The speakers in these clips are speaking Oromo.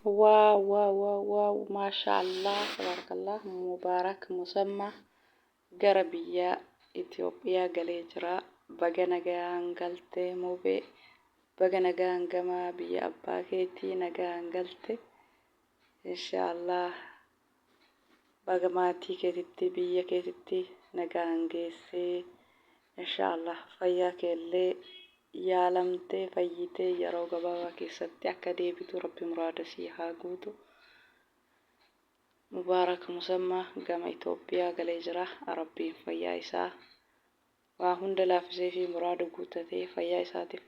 واو واو واو واو ما شاء الله تبارك الله مبارك مسمى قربية إثيوبيا قليجرا بقنا جان قلت موبي بقنا جان جما بيا أباكيتي نجان قلت إن شاء الله بقماتي كتتي بيا كتتي نجان جيسي إن شاء الله فياك اللي يا لمتي فيتي يا روغ بابا كيستي أكدي بتو ربي مرادسي هاقوتو مبارك مسمى قام إثيوبيا قليجرا ربي فيا إسا وهند لافسي في مراد قوتتي فيا إساتي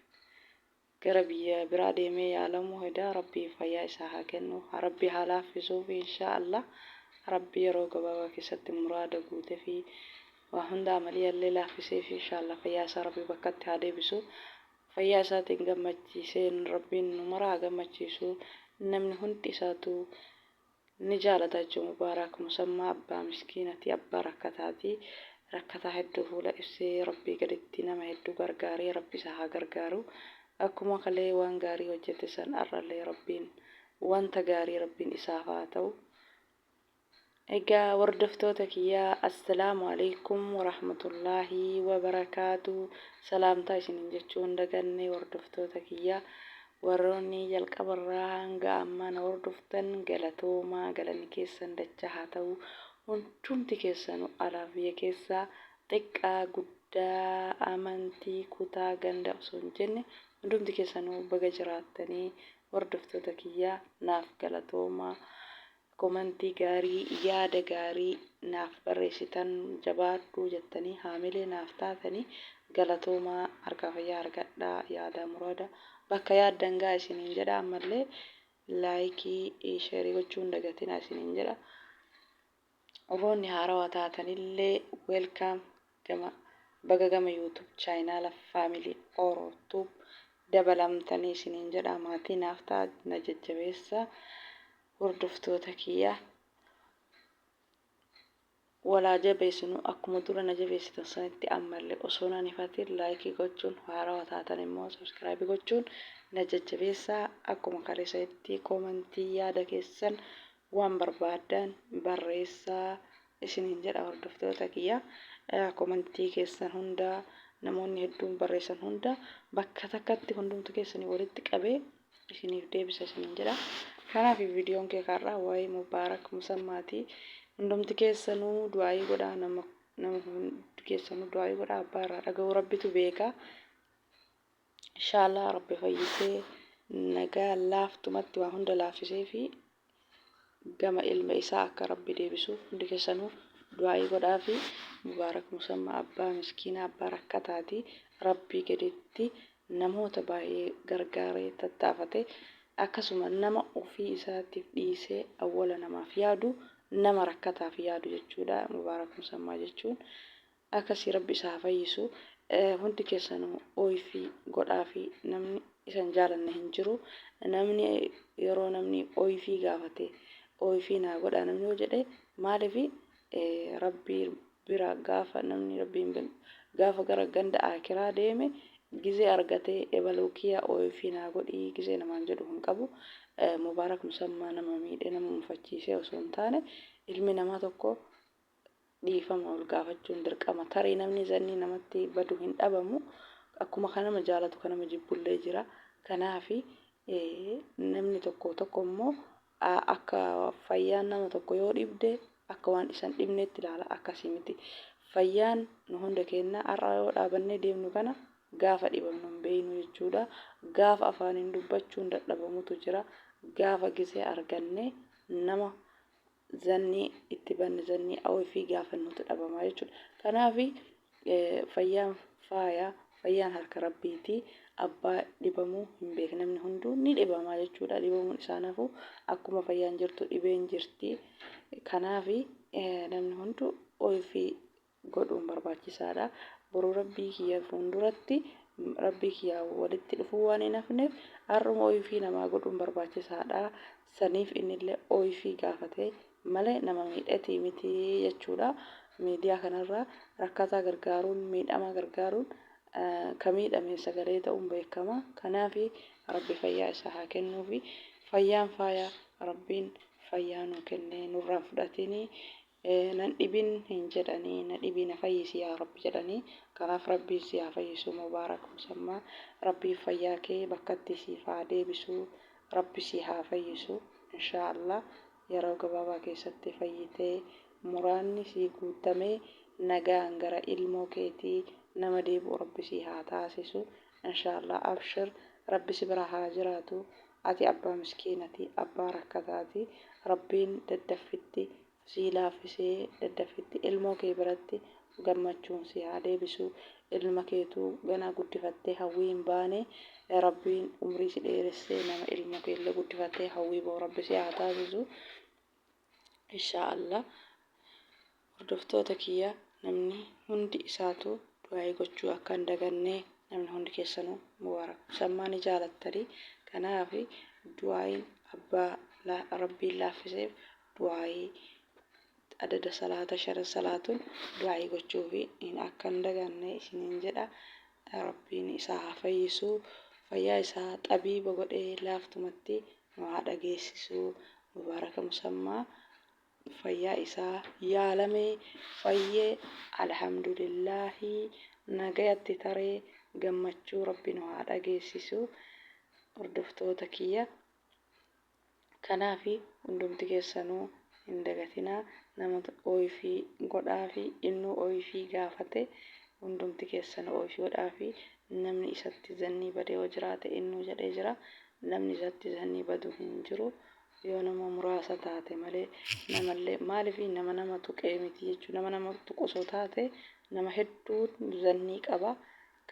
قربي برادي مي يعلمو هدا ربي فيا إسا هاكنو ربي حلافسو في إن شاء الله ربي روغ بابا كيستي مراد قوتي في وهند عمليا اللي لافسي في إن شاء الله فيا إسا ربي بكت هادي بسو فيا إساتي قمتشيسين ربي نمرا قمتشيسو نمن هند إساتو نجالة جو مبارك مسمى أبا مسكينتي أبا ركتاتي ركتا هدو فولا إفسي ربي قدتي نما هدو غرغاري ربي ساها غرغارو أكما خلي وان غاري وجتسان أرالي ربين وان تغاري ربين إسافاتو إيقا وردفتوتك يا السلام عليكم ورحمة الله وبركاته سلام تايسين جتشون دقني وردفتوتك يا warroonni jalqabarraa hanga ammaan hordoftan galatoomaa galanni keessan dachaa haa ta'u hundumti keessanuu alaa biyya keessaa xiqqaa guddaa amantii kutaa ganda osoo hin jenne hundumti keessanuu baga jiraattanii hordoftoota kiyyaa naaf galatoomaa komantii gaarii yaada gaarii naaf barreessitan jabaadhuu jettanii haamilee naaf taatanii galatoomaa harkaa fayyaa argadhaa yaada muraada bakka yaaddan gaa isiniin jedha ammallee laayikii sheerii gochuun dagatinaa isiniin jedha warroonni haarawaa taatanillee weelkaam gama baga gama yuutub chaayinaala faamilii orootuub dabalamtanii isiniin jedha maatii naaf ta'a na jajjabeessa hordoftoota kiyyaa walaa jabeessinu akkuma dura na jabeessitan sanitti ammallee osoo na hifatin laayikii gochuun haarawaa taatan immoo sabskraayibii gochuun na jajjabeessaa akkuma kaleessatti komentii yaada keessan waan barbaadan barreessaa isiniin jedha hordoftoota kiyyaa komentii keessan hundaa namoonni hedduun barreessan hunda bakka takkatti hundumtu keessanii walitti qabee isiniif deebisa isiniin jedha kanaaf viidiyoon kee kanarraa waa'ee mubaarak musammaatii hundumti keessanuu du'aayii godhaa nama hundi keessanuu du'aayii godhaa abbaa irraa dhaga'uu rabbitu beeka inshallah rabbi fayyisee nagaa laaftumatti waa hunda laafisee fi gama ilma isaa akka rabbi deebisuuf hundi keessanuu du'aayii godhaa fi mubaarak musammaa abbaa miskiina abbaa rakkataati rabbii gaditti namoota baay'ee gargaaree tattaafate akkasuma nama ofii isaatiif dhiisee awwala namaaf yaadu nama rakkataaf yaadu jechuudha mubaarak musammaa jechuun akkasii rabbi isaa fayyisu hundi keessanuu ooyfii godhaa fi namni isan jaalanne hin jiru namni yeroo namni ooyfii gaafate ooyfii naa godhaa namni yoo jedhe maaliif rabbii bira gaafa namni rabbiin gaafa gara ganda akiraa deeme gizee argatee ebaluukiyaa ooyfii naa godhii gizee namaan jedhu hin qabu mubaarak musammaa nama miidhe nama mufachiisee osoo hin taane ilmi namaa tokko dhiifama ol gaafachuun dirqama tarii namni zanni namatti badu hin dhabamu akkuma kana nama jaalatu kana nama jibbullee jira kanaafi namni tokko immoo akka fayyaan nama tokko yoo dhibde akka waan isan dhibneetti ilaala akkasii miti fayyaan nu hunda keenna har'a yoo dhaabannee deemnu kana gaafa dhibamnu hin beeynu jechuudha gaafa afaaniin dubbachuun dadhabamutu jira gaafa gisee arganne nama zanni itti banne zanni ooyfii gaafannutu dhabamaa jechuudha kanaafi fayyaan faayaa fayyaan harka rabbiiti abbaa dhibamuu hin beekne namni hunduu ni dhibamaa jechuudha dhibamuun isaanaafuu akkuma fayyaan jirtu dhibeen jirti kanaafi namni hunduu ooyfii godhuun barbaachisaadha boruu rabbii kiyya fuulduratti rabbii kiyya walitti dhufuu waan hin hafneef har'uma ooyfii namaa godhuun barbaachisaadha saniif innillee ooyfii gaafatee malee nama miidhatii miti jechuudha miidiyaa kanarraa rakkataa gargaaruun miidhamaa gargaaruun kamiidhame sagalee ta'uun beekama kanaafi rabbi fayyaa isaa haa kennuufi fayyaan faaya rabbiin fayyaa nu kennee nurraa fudhatini nan dhibin hin jedhanii na dhibina fayyisi yaa rabbi jedhanii kanaaf rabbiin si haa fayyisu mubaarak musammaa rabbiin fayyaa kee bakkatti siif haa deebisu rabbi si haa fayyisu inshaallah yeroo gabaabaa keessatti fayyitee muraanni si guutamee nagaan gara ilmoo keetii nama deebi'u rabbi si haa taasisu inshaallah abshir rabbi si bira haa jiraatu ati abbaa miskiinati abbaa rakkataati rabbiin daddaffitti si laaffisee daddaffitti ilmoo kee biratti gammachuun si haa deebisu ilma keetuu ganaa guddifattee hawwii hin baane rabbiin umrii si dheeressee nama ilmoo keellee guddifattee hawwii boo rabbi si haa taasisu inshaallah hordoftoota kiyya namni hundi isaatu du'aa gochuu akka hin dagannee namni hundi keessanuu mubaarak musammaa ni jaalattanii kanaaf du'aayin abbaa rabbiin laaffiseef du'aayii adada salaata shara salaatuun du'aayii gochuu fi akka hin daganne isiniin jedha rabbiin isaa haa fayyisu fayyaa isaa xabiiba godhee laaftumatti nu haa dhageessisu mubaaraka musammaa fayyaa isaa yaalamee fayyee alhamdulillaahi nagayatti taree gammachuu rabbi nu haa dhageessisu hordoftoota kiyya kanaafi hundumti keessanuu hin dagatinaa nama ooyifii godhaa fi innuu ooyifii gaafate hundumti keessan ooyifii godhaa fi namni isatti zannii badee yoo jiraate innuu jedhee jira namni isatti zannii badu hin jiru yoo nama muraasa taate malee namallee maaliifii nama tuqee miti jechuun nama tuqu osoo taate nama hedduu zannii qaba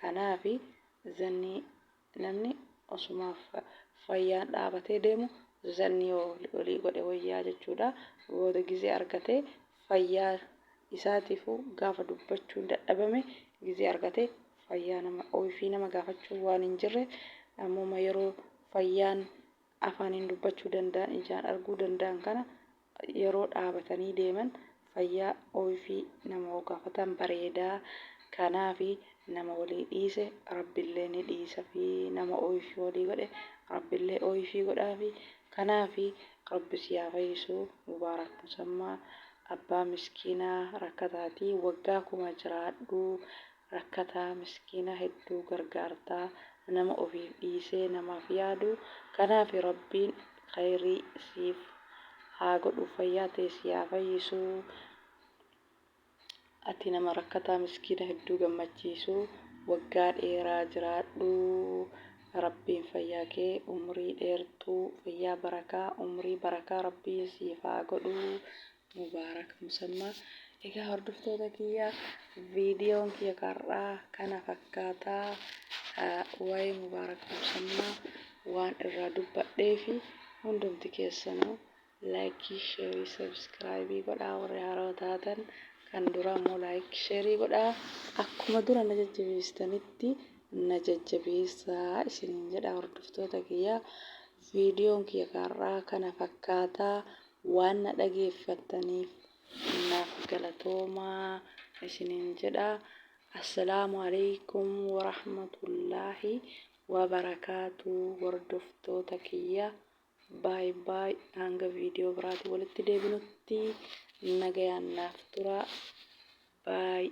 kanaafi zannii namni osumaaf fayyaan dhaabatee deemu zannii olii godhe wayyaa jechuudha booda gizee argatee fayyaa isaatiifuu gaafa dubbachuun dadhabame gizee argatee fayyaa nama ooyifii nama gaafachuu waan hin jirre ammuma yeroo fayyaan afaaniin dubbachuu danda'an ijaan arguu danda'an kana yeroo dhaabatanii deeman fayyaa ooyifii nama gaafatan bareedaa kanaafi nama walii dhiise rabbillee ni dhiisa fi nama ooyifii walii godhe rabbillee ooyifii godhaa fi kanaafi rabbi si haa fayyisu mubaarak musammaa abbaa miskiinaa rakkataatii waggaa 1000 jiraadhu rakkataa miskiina hedduu gargaartaa nama ofiif dhiisee namaaf yaadu kanaaf rabbiin khayrii siif haa godhu fayyaa ta'e si haa fayyisu ati nama rakkataa miskiina hedduu gammachiisu waggaa dheeraa jiraadhu rabbiin fayyaa kee umrii dheertuu fayyaa barakaa umrii barakaa rabbiin siif haa godhu mubaarak musammaa egaa hordoftoota kiyya viidiyoon kiyya karraa kana fakkaataa waa'ee mubaarak musammaa waan irraa dubbadhee fi hundumti keessanuu laayikii sheerii sabskraayibii godhaa warri haaraa taatan kan dura immoo laayikii sheerii godhaa akkuma dura na jajjabeessitanitti na jajjabeessaa isiniin jedha hordoftoota kiyya viidiyoon kiyya karraa kana fakkaataa waan na dhageeffattaniif naaf galatoomaa isiniin jedha assalaamu alaykum warahmatullaahi wabarakaatu hordoftoota kiyya baay baay hanga viidiyoo biraatti walitti deebinutti nagayaan naaf tura baay